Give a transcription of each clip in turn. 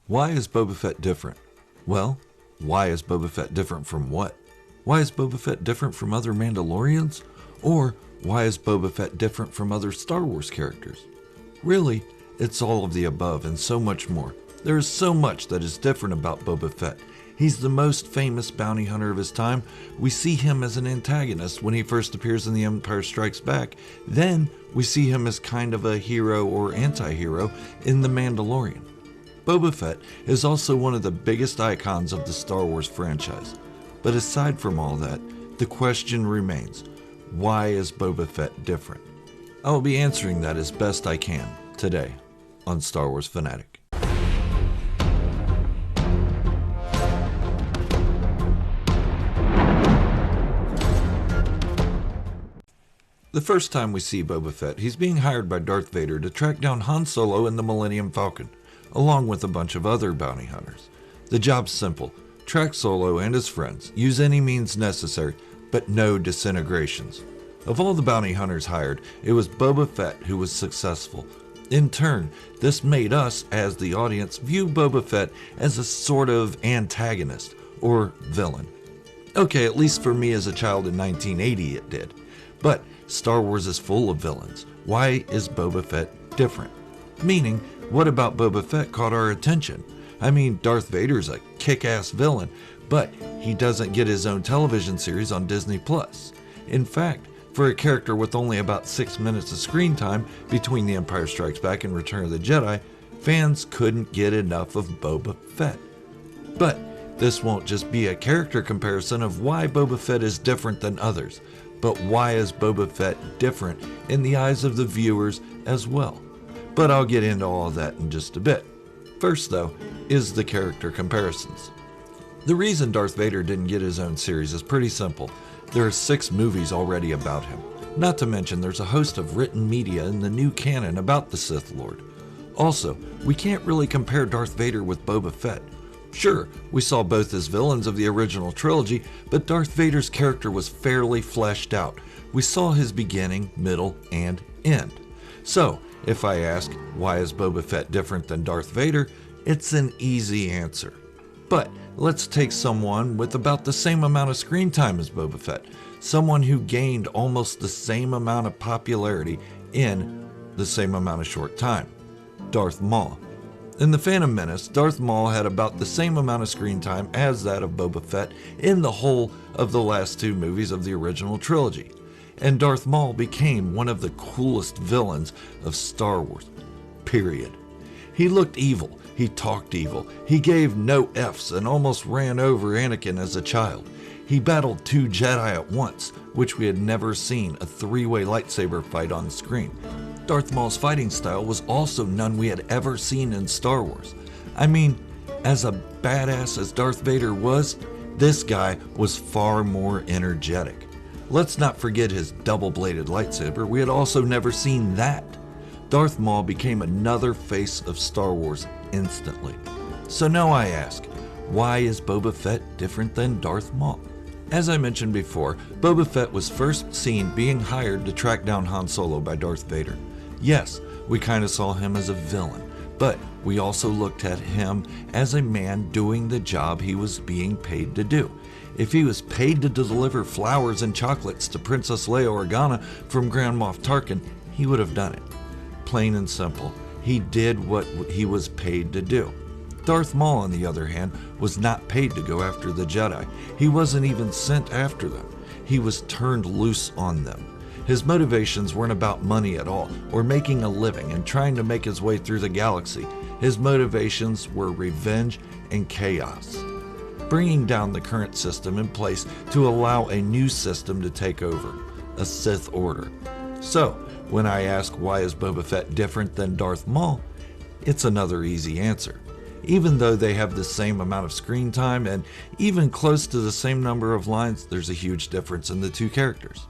Why is Boba Fett different? Well, why is Boba Fett different from what? Why is Boba Fett different from other Mandalorians? Or why is Boba Fett different from other Star Wars characters? Really, it's all of the above and so much more. There is so much that is different about Boba Fett. He's the most famous bounty hunter of his time. We see him as an antagonist when he first appears in The Empire Strikes Back. Then we see him as kind of a hero or anti-hero in The Mandalorian. Boba Fett is also one of the biggest icons of the Star Wars franchise. But aside from all that, the question remains, why is Boba Fett different? I will be answering that as best I can today on Star Wars Fanatic. The first time we see Boba Fett, he's being hired by Darth Vader to track down Han Solo and the Millennium Falcon, along with a bunch of other bounty hunters. The job's simple: track Solo and his friends, use any means necessary, but no disintegrations. Of all the bounty hunters hired, it was Boba Fett who was successful. In turn, this made us, as the audience, view Boba Fett as a sort of antagonist, or villain. Okay, at least for me as a child in 1980 it did. But Star Wars is full of villains. Why is Boba Fett different? Meaning, what about Boba Fett caught our attention? I mean, Darth Vader's a kick-ass villain, but he doesn't get his own television series on Disney+. In fact, for a character with only about 6 minutes of screen time between The Empire Strikes Back and Return of the Jedi, fans couldn't get enough of Boba Fett. But this won't just be a character comparison of why Boba Fett is different than others, but why is Boba Fett different in the eyes of the viewers as well? But I'll get into all of that in just a bit. First, though, is the character comparisons. The reason Darth Vader didn't get his own series is pretty simple. There are 6 movies already about him. Not to mention there's a host of written media in the new canon about the Sith Lord. Also, we can't really compare Darth Vader with Boba Fett. Sure, we saw both as villains of the original trilogy, but Darth Vader's character was fairly fleshed out. We saw his beginning, middle, and end. So, if I ask, why is Boba Fett different than Darth Vader? It's an easy answer. But let's take someone with about the same amount of screen time as Boba Fett, someone who gained almost the same amount of popularity in the same amount of short time: Darth Maul. In The Phantom Menace, Darth Maul had about the same amount of screen time as that of Boba Fett in the whole of the last 2 movies of the original trilogy. And Darth Maul became one of the coolest villains of Star Wars, period. He looked evil, he talked evil, he gave no Fs and almost ran over Anakin as a child. He battled 2 Jedi at once, which we had never seen a 3-way lightsaber fight on screen. Darth Maul's fighting style was also none we had ever seen in Star Wars. I mean, as a badass as Darth Vader was, this guy was far more energetic. Let's not forget his double-bladed lightsaber. We had also never seen that. Darth Maul became another face of Star Wars instantly. So now I ask, why is Boba Fett different than Darth Maul? As I mentioned before, Boba Fett was first seen being hired to track down Han Solo by Darth Vader. Yes, we kind of saw him as a villain, but we also looked at him as a man doing the job he was being paid to do. If he was paid to deliver flowers and chocolates to Princess Leia Organa from Grand Moff Tarkin, he would have done it. Plain and simple, he did what he was paid to do. Darth Maul, on the other hand, was not paid to go after the Jedi. He wasn't even sent after them. He was turned loose on them. His motivations weren't about money at all, or making a living and trying to make his way through the galaxy. His motivations were revenge and chaos, bringing down the current system in place to allow a new system to take over, a Sith Order. So, when I ask why is Boba Fett different than Darth Maul, it's another easy answer. Even though they have the same amount of screen time and even close to the same number of lines, there's a huge difference in the 2 characters.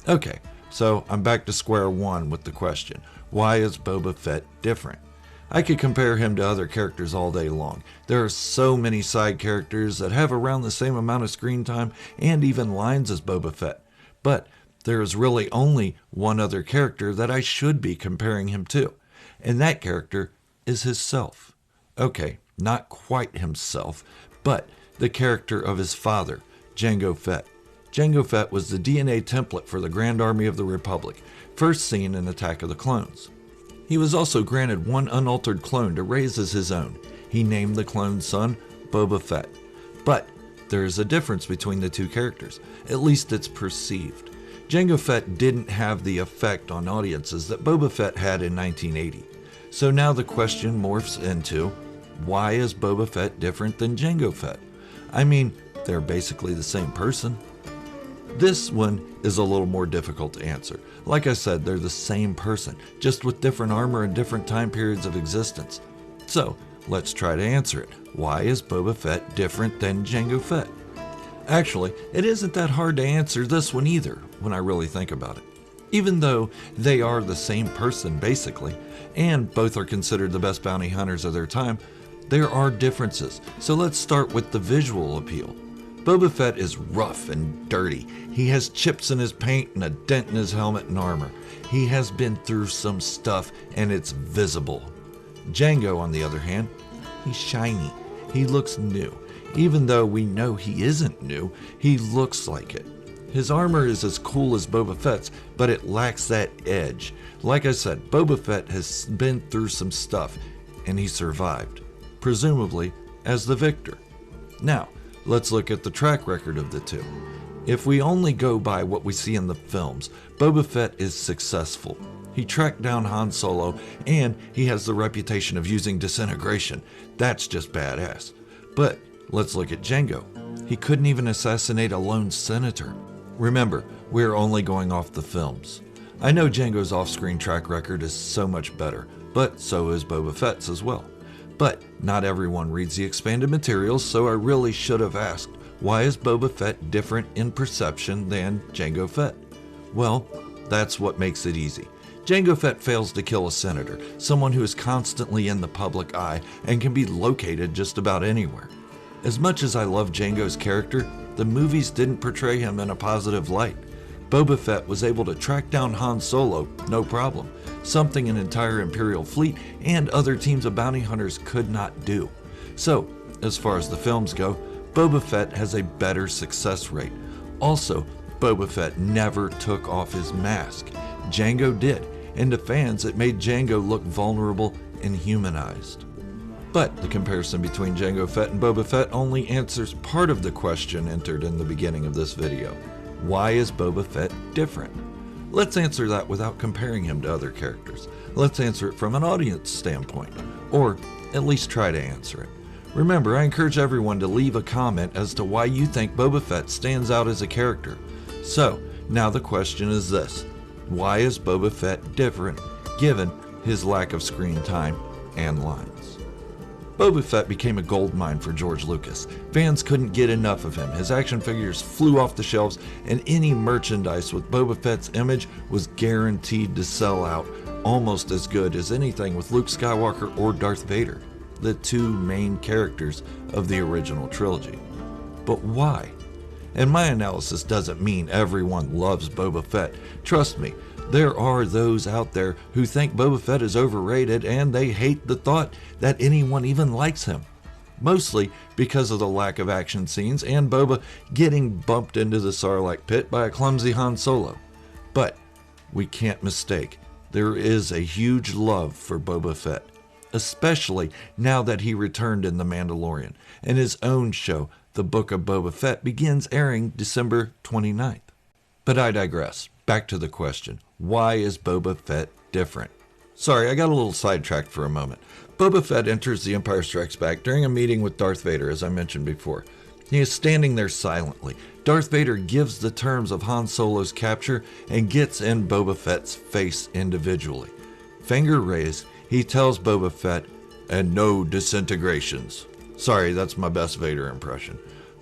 Okay, so I'm back to square one with the question, why is Boba Fett different? I could compare him to other characters all day long. There are so many side characters that have around the same amount of screen time and even lines as Boba Fett. But there is really only one other character that I should be comparing him to, and that character is himself. Okay, not quite himself, but the character of his father, Jango Fett. Jango Fett was the DNA template for the Grand Army of the Republic, first seen in Attack of the Clones. He was also granted one unaltered clone to raise as his own. He named the clone's son Boba Fett. But there is a difference between the two characters, at least it's perceived. Jango Fett didn't have the effect on audiences that Boba Fett had in 1980. So now the question morphs into, why is Boba Fett different than Jango Fett? I mean, they're basically the same person. This one is a little more difficult to answer. Like I said, they're the same person, just with different armor and different time periods of existence. So, let's try to answer it. Why is Boba Fett different than Jango Fett? Actually, it isn't that hard to answer this one either, when I really think about it. Even though they are the same person basically, and both are considered the best bounty hunters of their time, there are differences. So let's start with the visual appeal. Boba Fett is rough and dirty. He has chips in his paint and a dent in his helmet and armor. He has been through some stuff and it's visible. Jango, on the other hand, he's shiny. He looks new. Even though we know he isn't new, he looks like it. His armor is as cool as Boba Fett's, but it lacks that edge. Like I said, Boba Fett has been through some stuff, and he survived, presumably as the victor. Now, let's look at the track record of the two. If we only go by what we see in the films, Boba Fett is successful. He tracked down Han Solo, and he has the reputation of using disintegration. That's just badass. But let's look at Jango. He couldn't even assassinate a lone senator. Remember, we're only going off the films. I know Jango's off-screen track record is so much better, but so is Boba Fett's as well. But not everyone reads the expanded materials, so I really should have asked, why is Boba Fett different in perception than Jango Fett? Well, that's what makes it easy. Jango Fett fails to kill a senator, someone who is constantly in the public eye and can be located just about anywhere. As much as I love Jango's character, the movies didn't portray him in a positive light. Boba Fett was able to track down Han Solo, no problem, something an entire Imperial fleet and other teams of bounty hunters could not do. So, as far as the films go, Boba Fett has a better success rate. Also, Boba Fett never took off his mask. Jango did, and to fans it made Jango look vulnerable and humanized. But the comparison between Jango Fett and Boba Fett only answers part of the question entered in the beginning of this video. Why is Boba Fett different? Let's answer that without comparing him to other characters. Let's answer it from an audience standpoint, or at least try to answer it. Remember, I encourage everyone to leave a comment as to why you think Boba Fett stands out as a character. So, now the question is this. Why is Boba Fett different, given his lack of screen time and lines? Boba Fett became a goldmine for George Lucas. Fans couldn't get enough of him. His action figures flew off the shelves, and any merchandise with Boba Fett's image was guaranteed to sell out almost as good as anything with Luke Skywalker or Darth Vader, the two main characters of the original trilogy. But why? And my analysis doesn't mean everyone loves Boba Fett. Trust me, there are those out there who think Boba Fett is overrated and they hate the thought that anyone even likes him. Mostly because of the lack of action scenes and Boba getting bumped into the Sarlacc pit by a clumsy Han Solo. But we can't mistake, there is a huge love for Boba Fett, especially now that he returned in The Mandalorian, and his own show, The Book of Boba Fett, begins airing December 29th. But I digress. Back to the question, why is Boba Fett different? Sorry, I got a little sidetracked for a moment. Boba Fett enters The Empire Strikes Back during a meeting with Darth Vader, as I mentioned before. He is standing there silently. Darth Vader gives the terms of Han Solo's capture and gets in Boba Fett's face individually. Finger raised, he tells Boba Fett, "And no disintegrations." Sorry, that's my best Vader impression.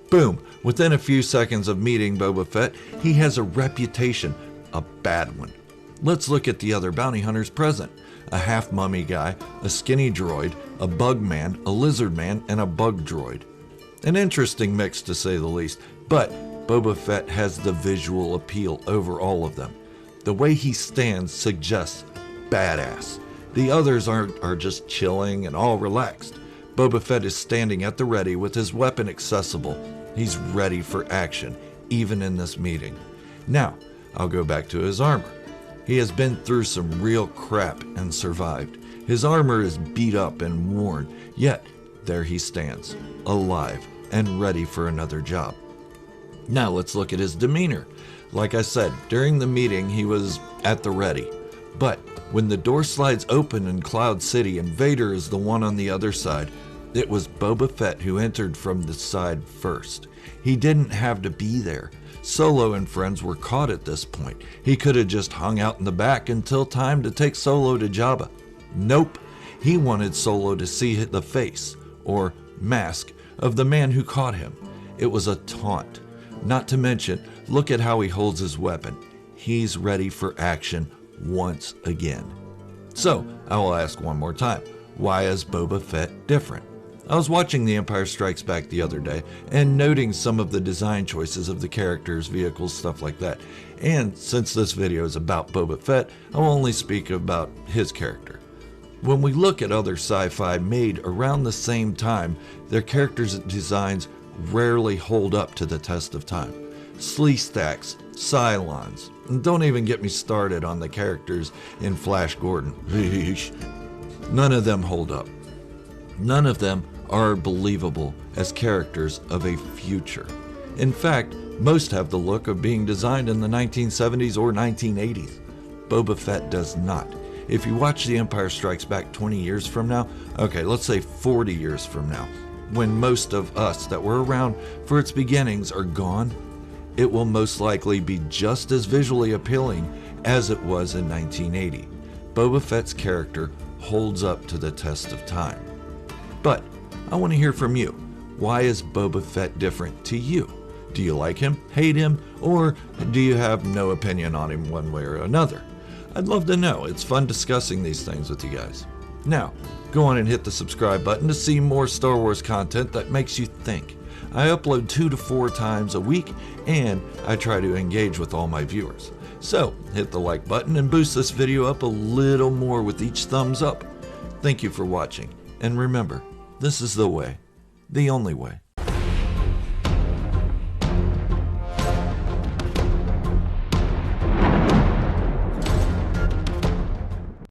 Boom! Within a few seconds of meeting Boba Fett, he has a reputation, a bad one. Let's look at the other bounty hunters present. A half-mummy guy, a skinny droid, a bug man, a lizard man, and a bug droid. An interesting mix to say the least, but Boba Fett has the visual appeal over all of them. The way he stands suggests badass. The others are just chilling and all relaxed. Boba Fett is standing at the ready with his weapon accessible. He's ready for action, even in this meeting. Now, I'll go back to his armor. He has been through some real crap and survived. His armor is beat up and worn, yet there he stands, alive and ready for another job. Now let's look at his demeanor. Like I said, during the meeting he was at the ready. But when the door slides open in Cloud City and Vader is the one on the other side, it was Boba Fett who entered from the side first. He didn't have to be there. Solo and friends were caught at this point. He could have just hung out in the back until time to take Solo to Jabba. Nope. He wanted Solo to see the face, or mask, of the man who caught him. It was a taunt. Not to mention, look at how he holds his weapon. He's ready for action once again. So, I will ask one more time, why is Boba Fett different? I was watching The Empire Strikes Back the other day and noting some of the design choices of the characters, vehicles, stuff like that. And since this video is about Boba Fett, I will only speak about his character. When we look at other sci-fi made around the same time, their characters' designs rarely hold up to the test of time. Sleestaks, Cylons, and don't even get me started on the characters in Flash Gordon. None of them hold up. None of them are believable as characters of a future. In fact, most have the look of being designed in the 1970s or 1980s. Boba Fett does not. If you watch The Empire Strikes Back 20 years from now, okay, let's say 40 years from now, when most of us that were around for its beginnings are gone, it will most likely be just as visually appealing as it was in 1980. Boba Fett's character holds up to the test of time. But I want to hear from you. Why is Boba Fett different to you? Do you like him, hate him, or do you have no opinion on him one way or another? I'd love to know. It's fun discussing these things with you guys. Now, go on and hit the subscribe button to see more Star Wars content that makes you think. I upload 2 to 4 times a week, and I try to engage with all my viewers. So, hit the like button and boost this video up a little more with each thumbs up. Thank you for watching, and remember, this is the way, the only way.